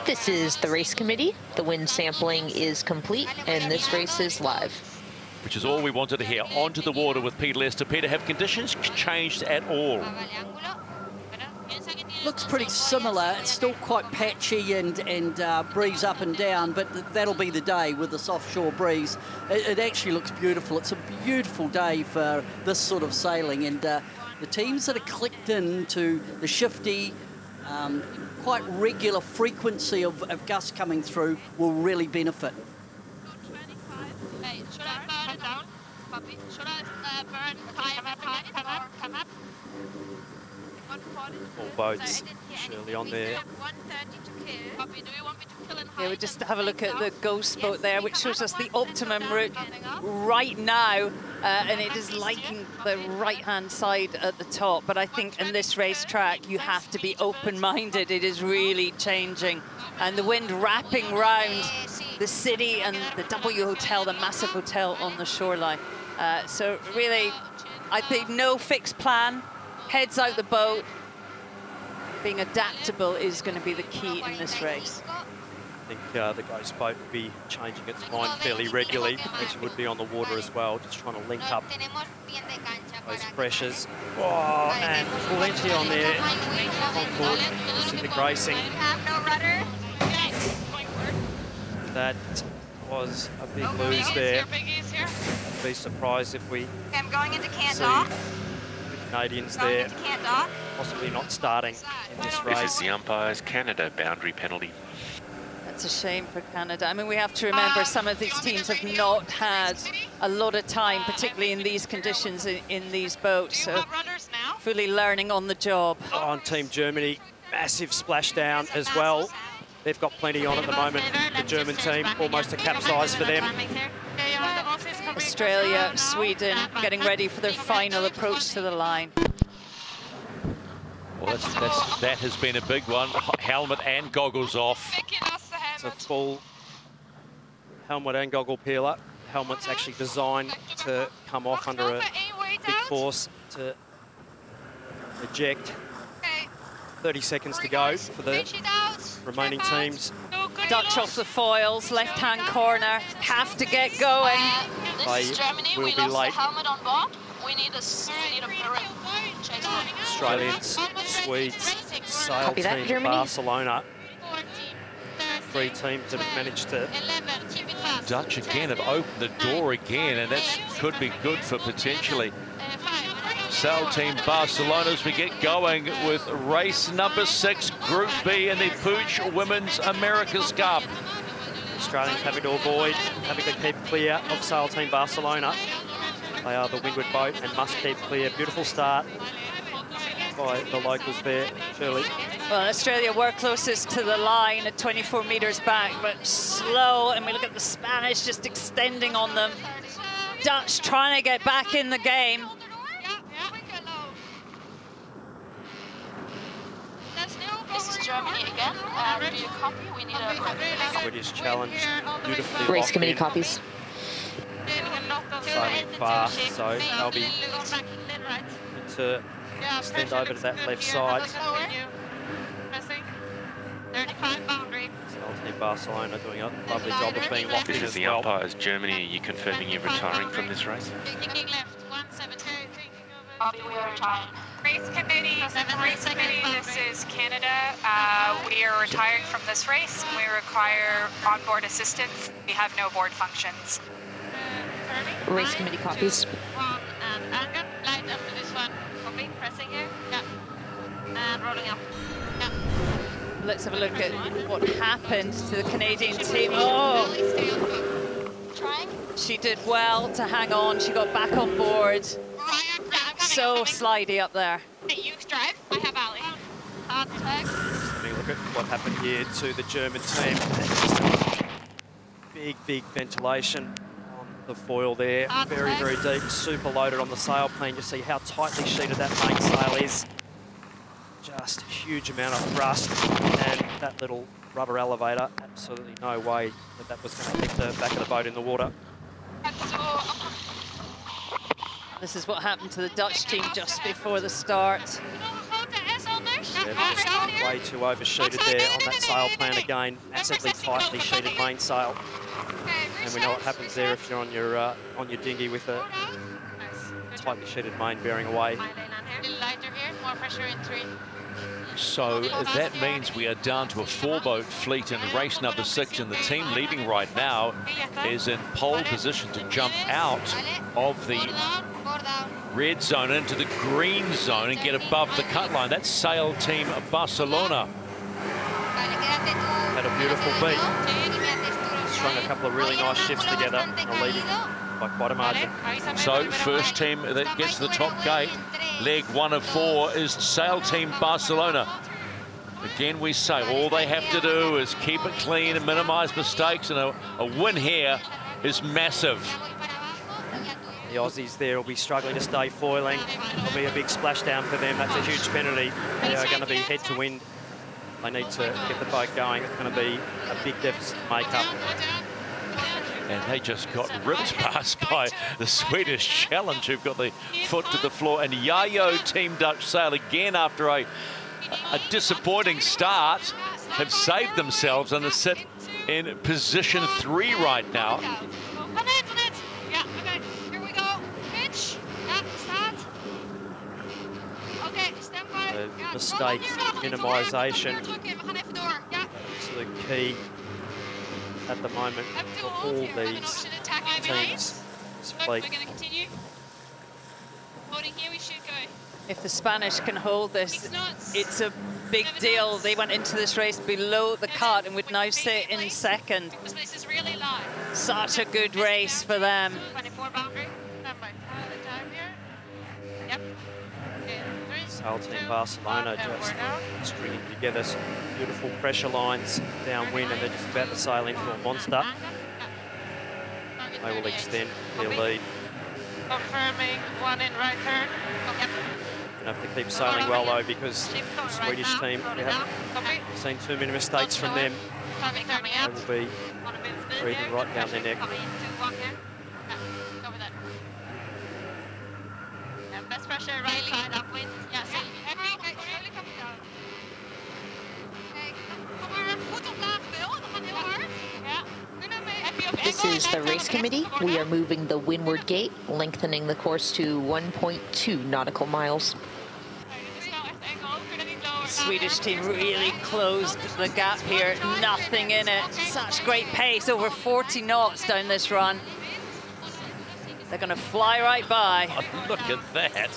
This is the race committee. The wind sampling is complete, and this race is live. Which is all we wanted to hear. Onto the water with Peter Lester. Peter, have conditions changed at all? Looks pretty similar. It's still quite patchy and breeze up and down, but that'll be the day with this offshore breeze. It actually looks beautiful. It's a beautiful day for this sort of sailing, and the teams that are clicked into the shifty, quite regular frequency of gusts coming through will really benefit. Should I burn it down? Copy. Should I burn time up? All boats surely on there. Yeah, we just have a look at the ghost boat there, which shows us the optimum route right now, and it is liking the right-hand side at the top. But I think in this racetrack, you have to be open-minded. It is really changing, and the wind wrapping round the city and the W Hotel, the massive hotel on the shoreline. So really, I think no fixed plan. Heads out the boat. Being adaptable is going to be the key in this race. I think the ghost boat will be changing its mind fairly regularly, as it would be on the water as well, just trying to link up those pressures. Oh, and plenty on there. Concord, Pacific Racing. That was a big lose there. I'd be surprised if we see Canadians there, possibly not starting in this race. This is the umpire's Canada boundary penalty. That's a shame for Canada. I mean, we have to remember some of these teams have not had a lot of time, particularly in these conditions in these boats. So fully learning on the job. On Team Germany, massive splashdown as well. They've got plenty on at the moment. The German team, almost a capsize for them. Australia, Sweden, getting ready for their final approach to the line. Well, that has been a big one. Helmet and goggles off. It's a full helmet and goggle peeler. Helmet's actually designed to come off under a big force to eject. 30 seconds to go for the remaining teams. Dutch off the foils, left-hand corner, have to get going. They will be late. Australians, Swedes, sail team Barcelona. 3 teams that have managed to... Dutch again have opened the door again, and that could be good for potentially sail team Barcelona as we get going with race number 6, Group B in the Puig Women's America's Cup. Australians having to avoid, having to keep clear of sail team Barcelona. They are the windward boat and must keep clear. Beautiful start by the locals there, Shirley. Well, Australia were closest to the line at 24 metres back, but slow, and we look at the Spanish just extending on them. Dutch trying to get back in the game. This is Germany again. Do you copy? We need a British challenge, beautifully Race committee copies. Sailing fast, so they'll be to extend over to that left side. Sail team Barcelona doing a lovely job of being locked in This is as the well. umpire's Germany. Are you confirming you're retiring from this race? We are retiring. Race committee, this is Canada. We are retiring from this race. We require onboard assistance. We have no board functions. Race committee copies. One and anchor, light up to this one. Copy, pressing here. Yeah. And rolling up. Yeah. Let's have a look at what happened to the Canadian team. Oh! Trying. She did well to hang on. She got back on board. So slidey up there. You drive. I have Ali. Hard tag. Having a look at what happened here to the German team. Big ventilation on the foil there. Very deep, super loaded on the sail plane. You see how tightly sheeted that mainsail is. Just a huge amount of thrust, and that little rudder elevator, absolutely no way that was going to keep the back of the boat in the water. This is what happened to the Dutch team just before the start. They're just way too overshooted there on that sail plan again. Massively tightly sheeted mainsail. And we know what happens there if you're on your dinghy with a tightly sheeted main bearing away. So that means we are down to a 4-boat fleet in race number 6, and the team leading right now is in pole position to jump out of the red zone into the green zone and get above the cut line. That's Sail Team Barcelona. Had a beautiful beat. Strung a couple of really nice shifts together and are leading by quite a margin. So first team that gets to the top gate, leg 1 of 4, is Sail Team Barcelona. Again, we say all they have to do is keep it clean and minimize mistakes, and a win here is massive. The Aussies there will be struggling to stay foiling. It'll be a big splashdown for them. That's a huge penalty. They are going to be head to wind. They need to get the boat going. It's going to be a big deficit to make up. And they just got ripped past by the Swedish Challenge, who've got the foot to the floor. And Yacht Team Dutch Sail, again after a disappointing start, have saved themselves and sit in position 3 right now. Mistake minimisation is the key at the moment for all these teams. If the Spanish can hold this, it's a big deal. They went into this race below the cut and would now sit in second. Such a good race for them. Sail Team Barcelona just stringing together some beautiful pressure lines downwind, and they're just about to sail into a monster. They will extend their lead. Confirming 1 in right turn. Going to have to keep sailing well though, because the Swedish team, we haven't seen too many mistakes from them. They will be breathing right down their neck. Best pressure right side upwind. Yeah, see. This is the race committee. We are moving the windward gate, lengthening the course to 1.2 nautical miles. The Swedish team really closed the gap here. Nothing in it. Such great pace, over 40 knots down this run. They're going to fly right by. Oh, look at that.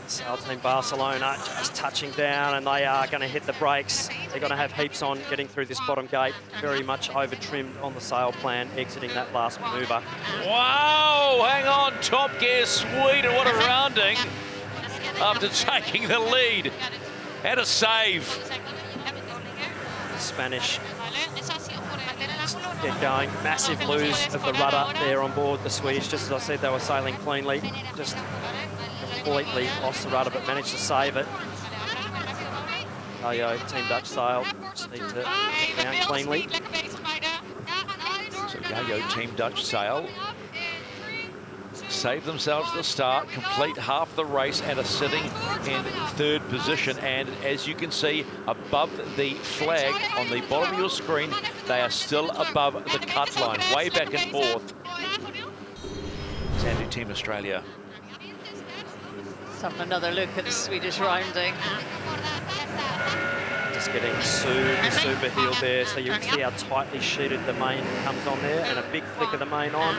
Sail Team Barcelona just touching down, and they are going to hit the brakes. They're going to have heaps on getting through this bottom gate. Very much over-trimmed on the sail plan, exiting that last manoeuvre. Wow, hang on, top gear Sweden, what a rounding after taking the lead. Had a save. The Spanish get going. Massive lose of the rudder there on board the Swedish. Just as I said, they were sailing cleanly. Just completely lost the rudder, but managed to save it. Yacht Team Dutch Sail just need to get down cleanly. So Yacht Team Dutch Sail save themselves at the start, complete half the race and are sitting in 3rd position. And as you can see above the flag on the bottom of your screen, they are still above the cut line, way back and forth. Sandy Team Australia. Let's have another look at the Swedish rounding. Just getting super heeled there, so you can see how tightly sheeted the main comes on there, and a big flick of the main on,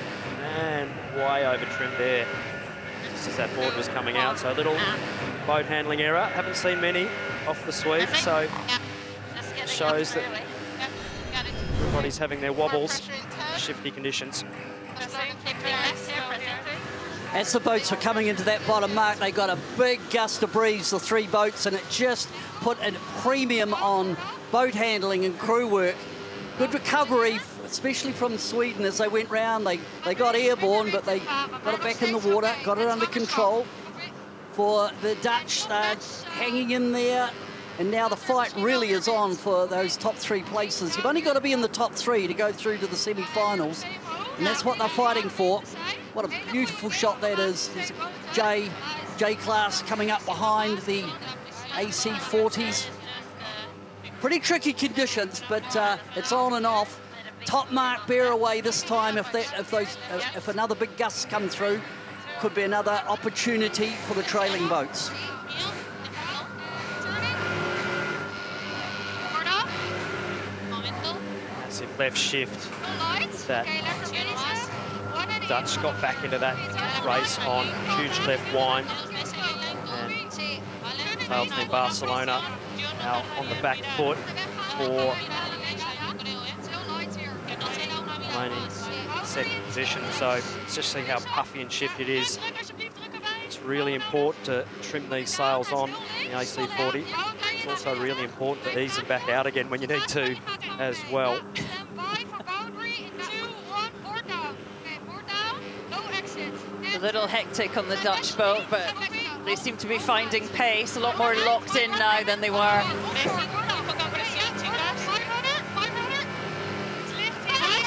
and way over trimmed there, just as that board was coming out. So a little boat handling error. Haven't seen many off the sweep, so shows that everybody's having their wobbles, shifty conditions. As the boats were coming into that bottom mark, they got a big gust of breeze, the 3 boats, and it just put a premium on boat handling and crew work. Good recovery, especially from Sweden as they went round. They got airborne, but they got it back in the water, got it under control. For the Dutch, hanging in there, and now the fight really is on for those top 3 places. You've only got to be in the top 3 to go through to the semi-finals, and that's what they're fighting for. What a beautiful shot that is. There's J-class coming up behind the AC-40s. Pretty tricky conditions, but it's on and off. Top mark bear away this time. If another big gust come through, could be another opportunity for the trailing boats. Massive left shift. That Dutch got back into that race on huge left wind. And Sail Team Barcelona now on the back foot for remaining second position. So let's just see how puffy and shifty it is. It's really important to trim these sails on the AC40. It's also really important to ease them back out again when you need to as well. A little hectic on the Dutch boat, but they seem to be finding pace, a lot more locked in now than they were.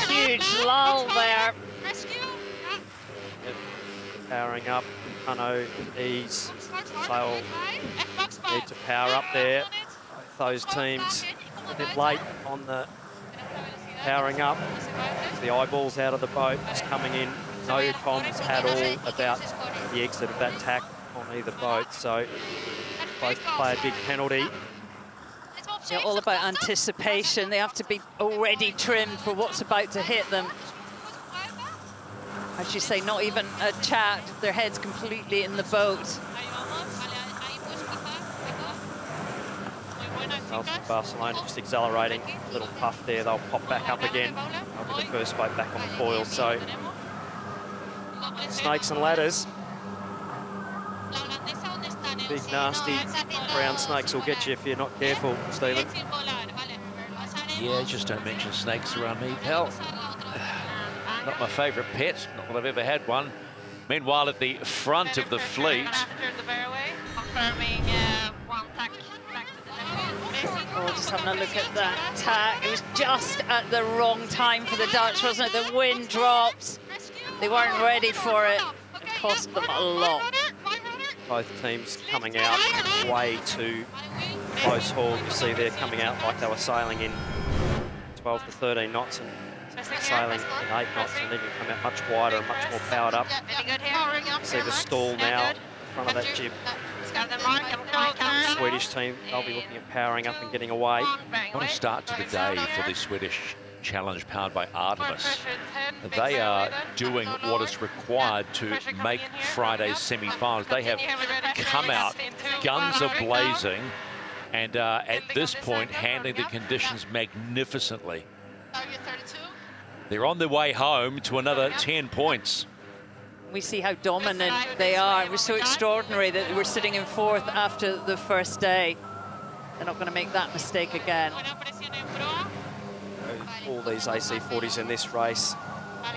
Huge lull there. Powering up, Pano, ease, sail need to power up there. Both those teams a bit late on the powering up. The eyeballs out of the boat, just coming in. No comms at all about the exit of that tack on either boat, so both play a big penalty. Yeah, all about anticipation. They have to be already trimmed for what's about to hit them. As you say, not even a chat, their head's completely in the boat. Barcelona just accelerating, a little puff there, they'll pop back up again. They'll be the first boat back on the foil, so snakes and ladders. Big nasty brown snakes will get you if you're not careful, Stephen. Yeah, just don't mention snakes around me, pal. Not my favourite pet, not that I've ever had one. Meanwhile, at the front of the fleet, Oh, just having a look at that tack. It was just at the wrong time for the Dutch, wasn't it? The wind dropped. They weren't ready for it. It cost them a lot. Both teams coming out way too close haul. You see they're coming out like they were sailing in 12 to 13 knots and sailing in 8 knots, and then you come out much wider and much more powered up. You see the stall now in front of that jib. Swedish team, they'll be looking at powering up and getting away. What a start to the day for the Swedish challenge powered by Artemis. They are doing what is required to make Friday's semi-finals. They have come out, guns are blazing, and at this point handling the conditions magnificently. They're on their way home to another 10 points. We see how dominant they are. It was so extraordinary that they were sitting in fourth after the first day. They're not going to make that mistake again. All these AC40s in this race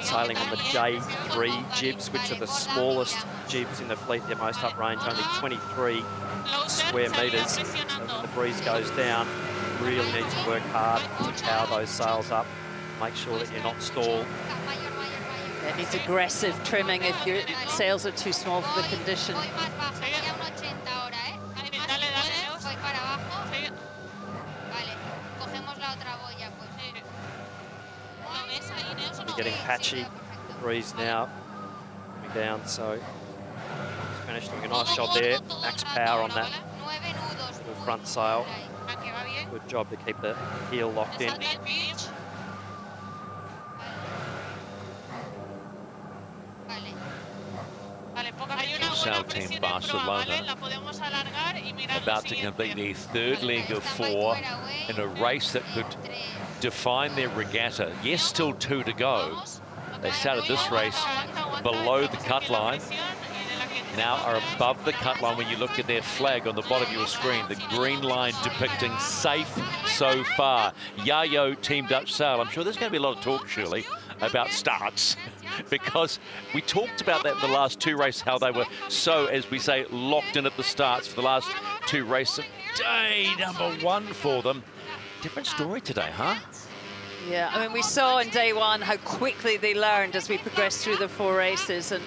sailing on the day 3 jibs, which are the smallest jibs in the fleet. Their most uprange, only 23 square metres. So when the breeze goes down, you really need to work hard to power those sails up. Make sure that you're not stalled. It needs aggressive trimming if your sails are too small for the condition. You're getting patchy, the breeze now coming down, so Spanish doing a nice job there. Max power on that little front sail. Good job to keep the heel locked in. Sail Team Barcelona about to complete the third leg of 4 in a race that could define their regatta. Yes, still 2 to go. They started this race below the cut line, now are above the cut line when you look at their flag on the bottom of your screen, the green line depicting safe so far. Yacht Team Dutch Sail. I'm sure there's going to be a lot of talk, surely, about starts, because we talked about that in the last 2 races, how they were so, as we say, locked in at the starts for the last 2 races. Day number 1 for them. Different story today, huh? Yeah, I mean, we saw in day 1 how quickly they learned as we progressed through the 4 races, and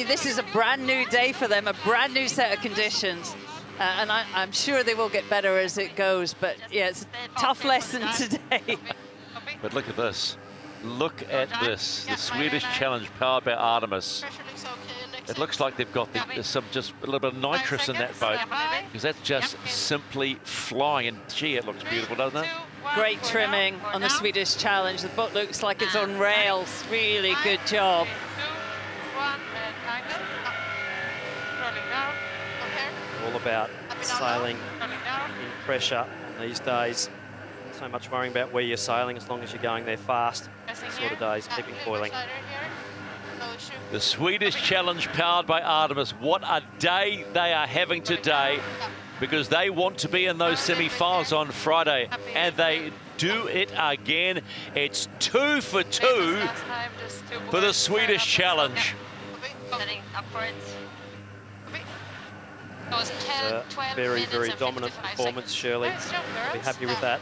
this is a brand new day for them, a brand new set of conditions. And I'm sure they will get better as it goes, but yeah, it's a tough lesson today. But look at this. Look at this. The Swedish Challenge powered by Artemis. It looks like they've got some just a little bit of nitrous in that boat, because that's just simply flying. And gee, it looks beautiful, doesn't it? Great trimming on the Swedish Challenge. The boat looks like it's on rails. Really good job. All about sailing in pressure these days. So much worrying about where you're sailing as long as you're going there fast. Sort of days, keeping foiling. The Swedish Challenge powered by Artemis. What a day they are having today, because they want to be in those semi-finals on Friday, and they do it again. It's 2 for 2 for the Swedish Challenge. A very, very dominant performance, Shirley. I'll be happy with that.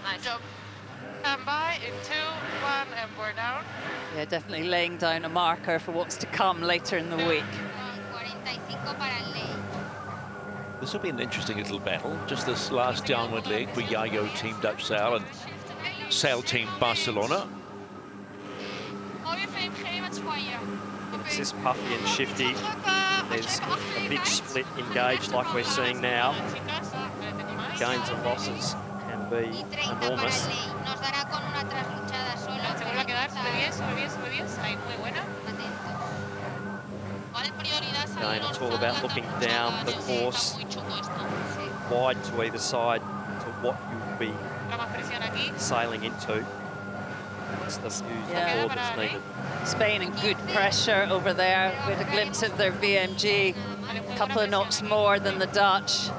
Yeah, definitely laying down a marker for what's to come later in the week. This will be an interesting little battle. Just this last downward leg for Yacht Team Dutch Sail and Sail Team Barcelona. This is puffy and shifty. There's a big split engaged like we're seeing now. Gains and losses can be enormous. Again, it's all about looking down the course, wide to either side, to what you'll be sailing into. That's the views the that's needed. Spain in good pressure over there with a glimpse of their VMG. A couple of knots more than the Dutch.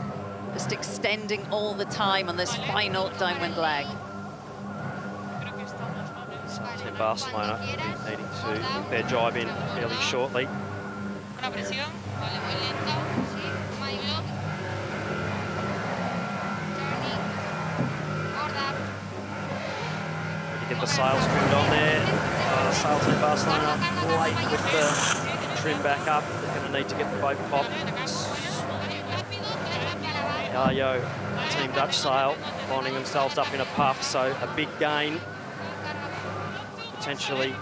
Just extending all the time on this final downwind leg. Team Barcelona needing to get their jibe in fairly shortly. Get the sails trimmed on there. Sail Team Barcelona late with the trim back up. They're going to need to get the boat popped. Yacht Team Dutch Sail lining themselves up in a puff, so a big gain. Potentially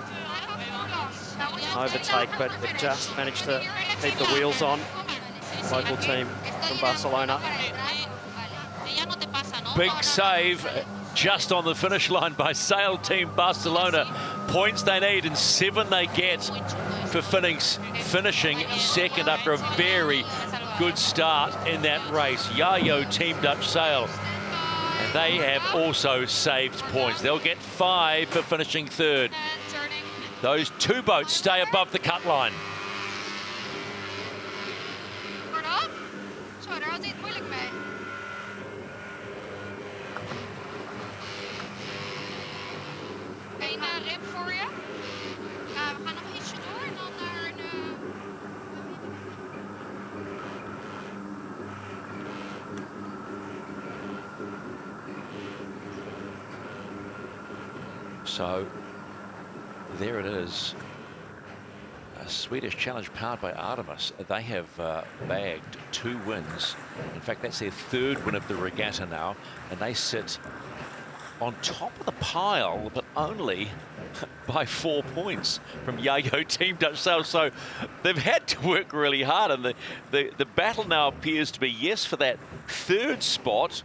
overtake, but they've just managed to keep the wheels on. Local team from Barcelona. Big save just on the finish line by Sail Team Barcelona. Points they need and 7 they get for finishing second after a very good start in that race. Yacht Team Dutch Sail. And they have also saved points. They'll get 5 for finishing third. Those 2 boats stay above the cut line. So there it is. A Swedish Challenge powered by Artemis. They have bagged 2 wins. In fact, that's their 3rd win of the regatta now, and they sit on top of the pile, but only by 4 points from Yacht Team Dutch Sail. So they've had to work really hard, and the battle now appears to be, yes, for that 3rd spot,